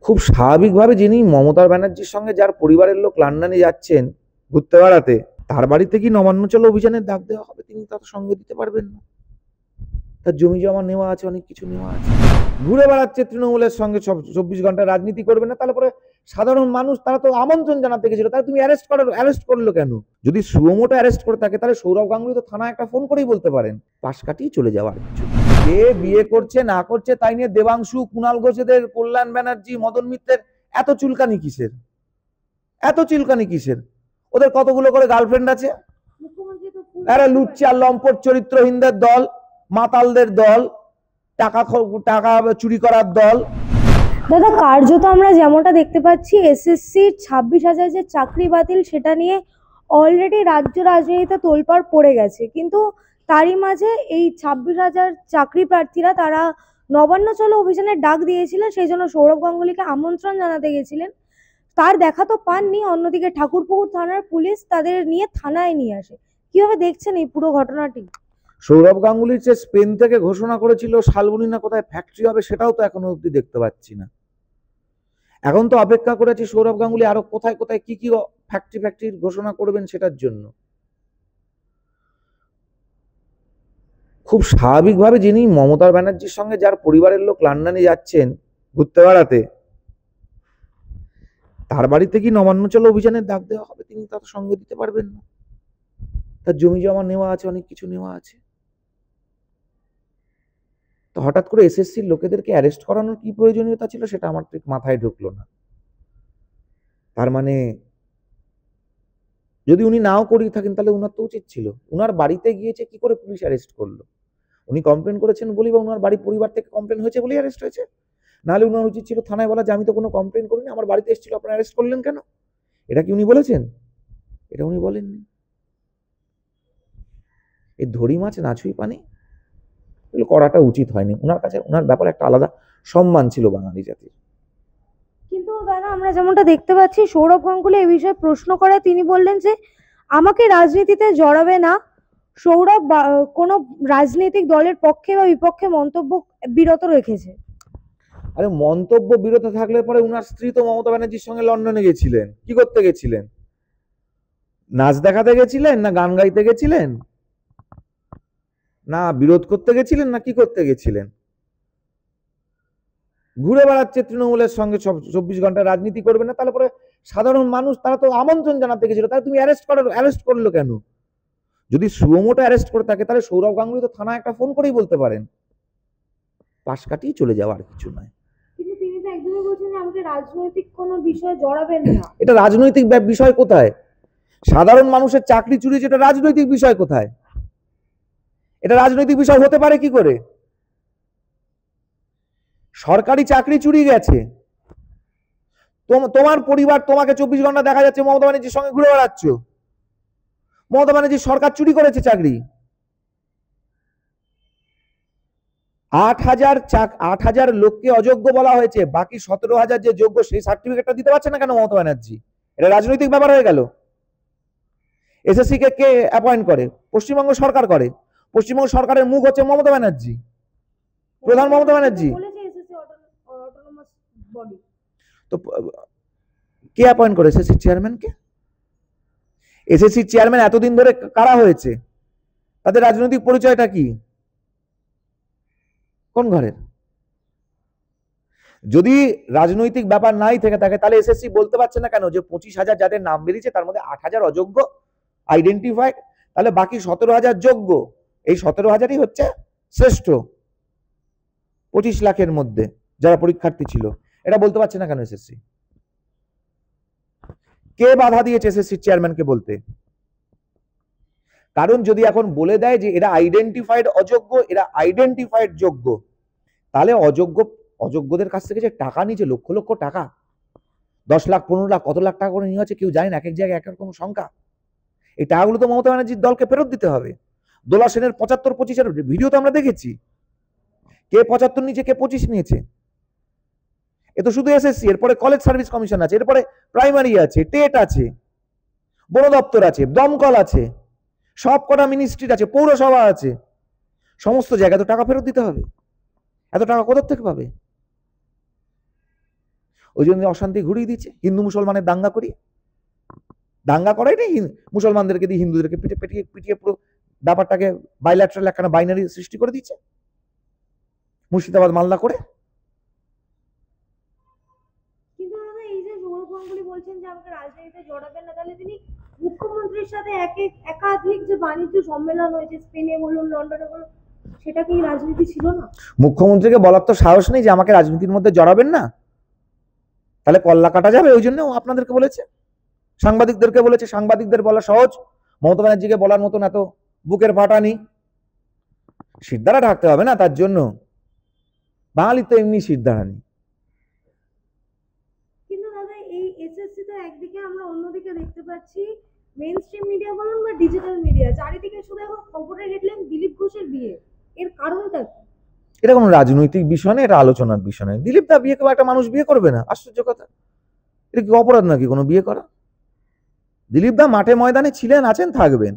খুব স্বাভাবিকভাবে যিনি মমতা ব্যানার্জির সঙ্গে যার পরিবারের লোক লন্ডনে যাচ্ছেন ঘুরতে বেড়াতে, তার বাড়িতে কি নবান্ন চলো অভিযানের ডাক দেওয়া হবে? তিনি তার সঙ্গে দিতে পারবেন না? তার জমি জমা নেওয়া আছে, অনেক কিছু নেওয়া আছে, ঘুরে বেড়াচ্ছে তৃণমূলের সঙ্গে, সব 24 ঘন্টা রাজনীতি করবে না। তারপরে সাধারণ মানুষ তারা তো আমন্ত্রণ জানাতে গেছিল, তাহলে তুমি অ্যারেস্ট করলো কেন? যদি সুমোটো অ্যারেস্ট করে থাকে তাহলে সৌরভ গাঙ্গুলি তো থানায় একটা ফোন করেই বলতে পারেন, পাশ কাটিয়ে চলে যাওয়ার কিছু। কে বিয়ে করছে না করছে তাই নিয়ে দেবাংশু, কুণাল ঘোষেদের, কল্যাণ ব্যানার্জি, মদন মিত্রের এত চুলকানি কিসের? এত চুলকানি কিসের? ওদের কতগুলো করে গার্লফ্রেন্ড আছে? আরে লুচ্চা লম্পট চরিত্রহীনদের দল, মাতালদের দল, টাকা চুরি করার দল। দাদা, কার্যত আমরা যেমনটা দেখতে পাচ্ছি, এসএসসির 26,000 যে চাকরি বাতিল, সেটা নিয়ে অলরেডি রাজ্য রাজনীতিতে তোলপাড় পড়ে গেছে। কিন্তু তারই মাঝে এই 26,000 চাকরি প্রার্থীরা তারা নবান্ন চলো অভিযানের ডাক দিয়েছিলেন, সেই জন্য সৌরভ গাঙ্গুলিকে আমন্ত্রণ জানাতে গেছিলেন। তার দেখা তো পাননি। অন্যদিকে ঠাকুরপুকুর থানার পুলিশ তাদের নিয়ে থানায় নিয়ে আসে। কিভাবে দেখছেন এই পুরো ঘটনাটি? সৌরভ গাঙ্গুলির যে স্পেন থেকে ঘোষণা করেছিল শালবনী না কোথায় ফ্যাক্টরি হবে, সেটাও তো এখনো অব্দি দেখতে পাচ্ছি না। এখন তো অপেক্ষা করেছি সৌরভ গাঙ্গুলি আরো কোথায় কোথায় কি কি ফ্যাক্টরির ঘোষণা করবেন সেটার জন্য। খুব স্বাভাবিকভাবে যিনি মমতা ব্যানার্জির সঙ্গে যার পরিবারের লোক লন্ডনে যাচ্ছেন ঘুরতে বেড়াতে, তার বাড়িতে কি নবান্ন চলো অভিযানের ডাক দেওয়া হবে? তিনি তার সঙ্গে দিতে পারবেন না। তার জমি জমা নেওয়া আছে, অনেক কিছু নেওয়া আছে। তো হঠাৎ করে এসএসসির লোকেদেরকে অ্যারেস্ট করানোর কি প্রয়োজনীয়তা ছিল সেটা আমার ঠিক মাথায় ঢুকলো না। তার মানে যদি উনি নাও করিয়ে থাকেন তাহলে উনার তো উচিত ছিল, উনার বাড়িতে গিয়েছে কি করে পুলিশ অ্যারেস্ট করলো? উনি কমপ্লেন করেছেন বলি বা উনার বাড়ির পরিবার থেকে কমপ্লেন হয়েছে বলেই অ্যারেস্ট হয়েছে? নাহলে উনার উচিত ছিল থানায় বলা যে আমি তো কোনো কমপ্লেন করিনি, আমার বাড়িতে এসেছিল, আপনারা অ্যারেস্ট করলেন কেন? এটা কি উনি বলেছেন? এটা উনি বলেননি। এই ধরি মাছ নাছুই পানি, এগুলো করাটা উচিত হয়নি। উনার কাছে উনার ব্যাপারে একটা আলাদা সম্মান ছিল বাঙালি জাতির। কিন্তু দাদা, আমরা যেমনটা দেখতে পাচ্ছি, সৌরভ গাঙ্গুলি এই বিষয়ে প্রশ্ন করে তিনি বললেন যে আমাকে রাজনীতিতে জড়াবে না। সৌরভ কোনো রাজনৈতিক দলের পক্ষে বা বিপক্ষে মন্তব্য বিরত রেখেছে। আরে মন্তব্য বিরত থাকলে পরে উনার স্ত্রী তো মমতা ব্যানার্জির সঙ্গে লন্ডনে গেছিলেন, কি করতে গেছিলেন? নাচ দেখাতে গেছিলেন, না গান গাইতে গেছিলেন, না বিরোধ করতে গেছিলেন, না কি করতে গেছিলেন? ঘুরে বেড়াচ্ছে তৃণমূলের সঙ্গে, সব 24 ঘন্টা রাজনীতি করবে না। তারপরে সাধারণ মানুষ তারা তো আমন্ত্রণ জানাতে গেছিল, তাহলে তুমি অ্যারেস্ট করলো কেন? যদি সুমোটো অ্যারেস্ট করে থাকে তাহলে সৌরভ গাঙ্গুলি তো থানায় একটা ফোন করেই বলতে পারেন, পাশ কাটিয়ে চলে যাওয়ার কিছু নয়। কিন্তু তিনি তো একদমই বলছেন যে আমাকে রাজনৈতিক কোনো বিষয়ে জড়াবেন না। এটা রাজনৈতিক বিষয় কোথায়? সাধারণ মানুষের চাকরি চুরি যেটা রাজনৈতিক বিষয় কোথায়? এটা রাজনৈতিক বিষয় হতে পারে কি করে? সরকারি চাকরি চুরি গেছে, তোমার পরিবার, তোমাকে 24 ঘন্টা দেখা যাচ্ছে মমতা ব্যানার্জির সঙ্গে ঘুরে বেড়াচ্ছ। মমতা ব্যানার্জির সরকার চুরি করেছে চাকরি। 8,000 লোককে অযোগ্য বলা হয়েছে, বাকি 17,000 যে যোগ্য সেই সার্টিফিকেটটা দিতে পারছে না কেন মমতা ব্যানার্জি? এটা রাজনৈতিক ব্যাপার হয়ে গেল। এসএসসি কে কে অ্যাপয়েন্ট করে? পশ্চিমবঙ্গ সরকার করে। পশ্চিমবঙ্গ সরকারের মুখ হচ্ছে মমতা ব্যানার্জি, প্রধান মমতা ব্যানার্জি। তো কে অ্যাপয়েন্ট করে এসএসসি চেয়ারম্যানকে? এসএসসি চেয়ারম্যান এতদিন ধরে কারা হয়েছে? তাদের রাজনৈতিক পরিচয়টা কি? কোন ঘরের? যদি রাজনৈতিক ব্যাপার নাই থেকে থাকে তাহলে এসএসসি বলতে পারছে না কেন যে 25,000 যাদের নাম বেরিয়েছে তার মধ্যে 8,000 অযোগ্য আইডেন্টিফাইড, তাহলে বাকি 17,000 যোগ্য। এই 17,000ই হচ্ছে শ্রেষ্ঠ 25 লাখের মধ্যে যারা পরীক্ষার্থী ছিল। এটা বলতে পারছে না কেন এসএসসি? কে বাধা দিয়েছে এসএসসি চেয়ারম্যানকে বলতে? কারণ যদি এখন বলে দেয় যে এরা আইডেন্টিফাইড অযোগ্য, এরা আইডেন্টিফাইড যোগ্য, তাহলে অযোগ্যদের কাছ থেকে যে টাকা নিয়েছে, লক্ষ লক্ষ টাকা, 10 লাখ 15 লাখ কত লাখ টাকা করে নিয়ে হচ্ছে কেউ জানে না, এক এক জায়গায় এক এক রকম সংখ্যা। এই টাকাগুলো তো মমতা ব্যানার্জির দলকে ফেরত দিতে হবে। দোলা সেনের 75-25-এর ভিডিও তো আমরা দেখেছি, কে 75 নিয়েছে, কে 25 নিয়েছে। এ তো শুধু এসএসসি, এরপরে কলেজ সার্ভিস কমিশন আছে, এরপরে প্রাইমারি আছে, টেট আছে, বন দপ্তর আছে, দমকল আছে, সব কটা মিনিস্ট্রি আছে, পৌরসভা আছে, সমস্ত জায়গায় তো টাকা ফেরত দিতে হবে। এত টাকা কোথা থেকে পাবে? ওই জন্য অশান্তি ঘুরিয়ে দিচ্ছে, হিন্দু মুসলমানের দাঙ্গা করিয়ে। দাঙ্গা করাই নেই, মুসলমানদেরকে দিয়ে হিন্দুদেরকে পিটিয়ে পিটিয়ে পিটিয়ে পুরো ব্যাপারটাকে বাইল্যাটারাল একখানা বাইনারি সৃষ্টি করে দিচ্ছে মুর্শিদাবাদ মালদা করে। কিন্তু দাদা এই যে সৌরভ গাঙ্গুলি বলছেন যে আমাকে রাজনীতিতে জড়াবেন না, তাহলে তিনি মুখ্যমন্ত্রীর সাথে একাধিক যে বাণিজ্য সম্মেলন হয়েছে স্পেনে বলুন লন্ডনে বলুন, সেটা কি রাজনীতি ছিল না? মুখ্যমন্ত্রীকে বলার তো সাহস নেই যে আমাকে রাজনীতির মধ্যে জড়াবেন না, তাহলে কল্লা কাটা যাবে। ওই জন্য আপনাদেরকে বলেছে, সাংবাদিকদেরকে বলেছে। সাংবাদিকদের বলা সহজ, মমতা ব্যানার্জিকে বলার মতন এত বুকের ফাটা নেই। শিরদাঁড়া ঢাকতে হবে না তার জন্য, বাঙালির তো এমনি শিরদাঁড়া নেই। কিন্তু দাদা এই এসএসসি তো একদিকে আমরা অন্যদিকে দেখতে পাচ্ছি মেইন স্ট্রিম মিডিয়া বলুন বা ডিজিটাল মিডিয়া, চারিদিকে শুধু এখন খবরের হেডলাইন দিলীপ ঘোষের বিয়ে। এর কারণটা কি? এটা কোনো রাজনৈতিক বিষয় না, এটা আলোচনার বিষয় নয়। দিলীপ দা বিয়ে করে একটা মানুষ বিয়ে করবে না, আশ্চর্য কথা। এটা কি অপরাধ নাকি কোনো বিয়ে করা? দিলীপ দা মাঠে ময়দানে ছিলেন, আছেন, থাকবেন।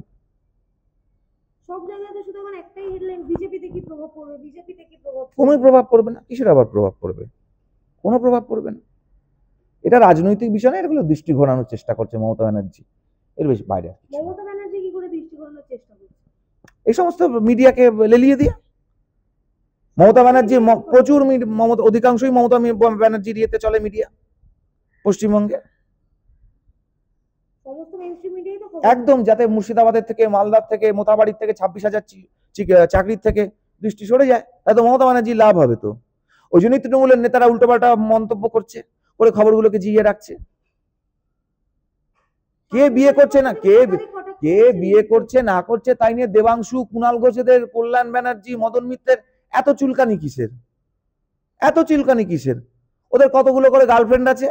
সব জায়গাতে শুধু এখন একটাই হেডলাইন, বিজেপিতে কি প্রভাব পড়বে, বিজেপিতে কি প্রভাব পড়বে। কোনো প্রভাব পড়বে না। কিসের আবার প্রভাব পড়বে? কোনো প্রভাব পড়বে না। এটা রাজনৈতিক বিষয় না, এগুলো দৃষ্টি ঘোরানোর চেষ্টা করছে মমতা ব্যানার্জি, এর বেশি বাইরে। মমতা ব্যানার্জি কি করে দৃষ্টি ঘোরানোর চেষ্টা করছে? এই সমস্ত মিডিয়াকে লেলিয়ে দিয়ে। মমতা ব্যানার্জি প্রচুর অধিকাংশই মমতা ব্যানার্জির ইয়েতে চলে মিডিয়া পশ্চিমবঙ্গে। সমস্ত মেইনস্ট্রিম মিডিয়াই তো একদম, যাতে মুর্শিদাবাদের থেকে, মালদার থেকে, মোথাবাড়ির থেকে 26,000 চাকরির থেকে দৃষ্টি সরে যায়, তাতে মমতা ব্যানার্জির লাভ হবে তো। ওই জন্যই তৃণমূলের নেতারা উল্টোপাল্টা মন্তব্য করছে, করে খবরগুলোকে জিইয়ে রাখছে। কে বিয়ে করছে না, কে বিয়ে করছে না করছে তাই নিয়ে দেবাংশু, কুণাল ঘোষেদের, কল্যাণ ব্যানার্জি, মদন মিত্রের এত চুলকানি কিসের? এত চুলকানি কিসের? ওদের কতগুলো করে গার্লফ্রেন্ড আছে।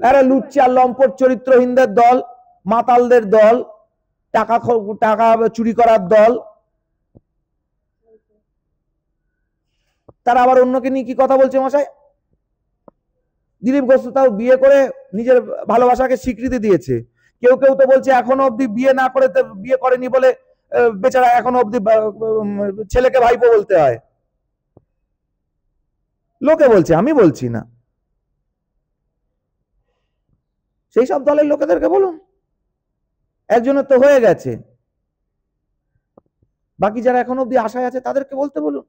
এরা লুচ্চা আর লম্পট চরিত্রহীনদের দল, মাতালদের দল, টাকা চুরি করার দল। তারা আবার অন্যকে নিয়ে কি কথা বলছে মশাই? দিলীপ ঘোষ তাও বিয়ে করে নিজের ভালোবাসাকে স্বীকৃতি দিয়েছে। কেউ কেউ তো বলছে এখনো অব্দি বিয়ে না করে, বিয়ে করেনি বলে বেচারা এখনো অব্দি ছেলেকে ভাইপো বলতে হয়। লোকে বলছে, আমি বলছি না। সেই সব দলের লোকেদেরকে বলুন, একজনের তো হয়ে গেছে, বাকি যারা এখনো অব্দি আশায় আছে তাদেরকে বলতে বলুন।